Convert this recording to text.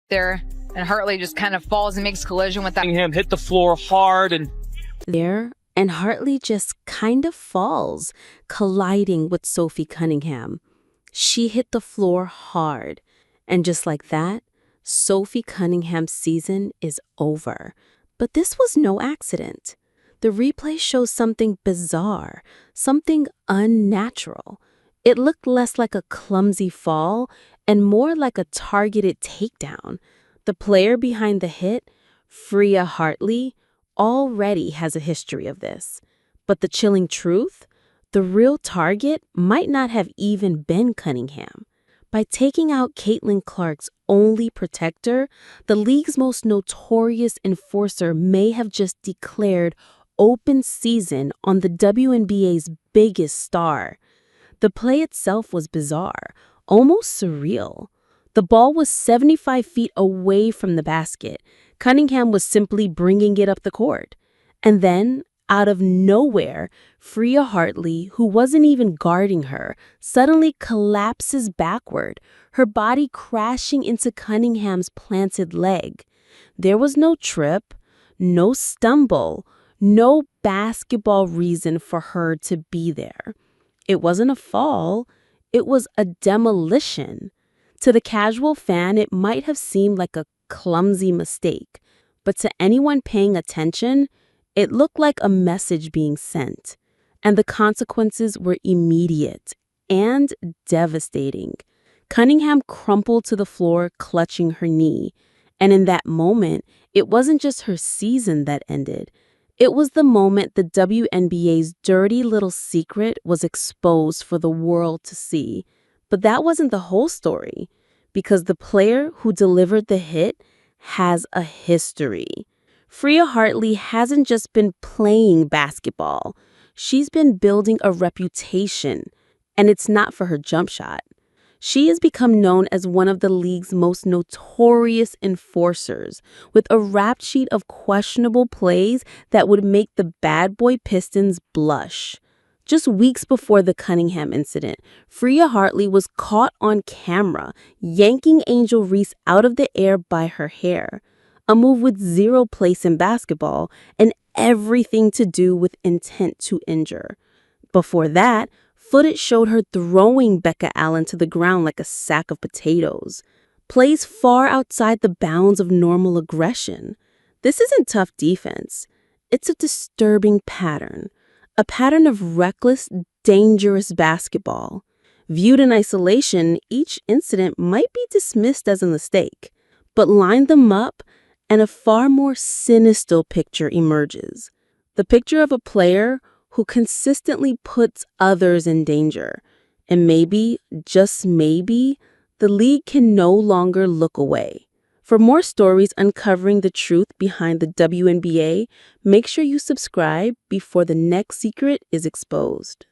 there, and Hartley just kind of falls and makes collision with that. Him hit the floor hard and there, and Hartley just kind of falls, colliding with Sophie Cunningham. She hit the floor hard, and just like that, Sophie Cunningham's season is over. But this was no accident. The replay shows something bizarre, something unnatural. It looked less like a clumsy fall and more like a targeted takedown. The player behind the hit, Freya Hartley, already has a history of this. But the chilling truth? The real target might not have even been Cunningham. By taking out Caitlin Clark's only protector, the league's most notorious enforcer may have just declared open season on the WNBA's biggest star. The play itself was bizarre, almost surreal. The ball was 75 feet away from the basket. Cunningham was simply bringing it up the court. And then, out of nowhere, Freya Hartley, who wasn't even guarding her, suddenly collapses backward, her body crashing into Cunningham's planted leg. There was no trip, no stumble, no basketball reason for her to be there. It wasn't a fall, it was a demolition. To the casual fan, it might have seemed like a clumsy mistake, but to anyone paying attention, it looked like a message being sent. And the consequences were immediate and devastating. Cunningham crumpled to the floor, clutching her knee. And in that moment, it wasn't just her season that ended. It was the moment the WNBA's dirty little secret was exposed for the world to see. But that wasn't the whole story, because the player who delivered the hit has a history. Freya Hartley hasn't just been playing basketball. She's been building a reputation, and it's not for her jump shot. She has become known as one of the league's most notorious enforcers, with a rap sheet of questionable plays that would make the bad boy Pistons blush. Just weeks before the Cunningham incident, Freya Hartley was caught on camera yanking Angel Reese out of the air by her hair, a move with zero place in basketball and everything to do with intent to injure. Before that, footage showed her throwing Becca Allen to the ground like a sack of potatoes. Plays far outside the bounds of normal aggression. This isn't tough defense. It's a disturbing pattern. A pattern of reckless, dangerous basketball. Viewed in isolation, each incident might be dismissed as a mistake, but line them up and a far more sinister picture emerges. The picture of a player who consistently puts others in danger. And maybe, just maybe, the league can no longer look away. For more stories uncovering the truth behind the WNBA, make sure you subscribe before the next secret is exposed.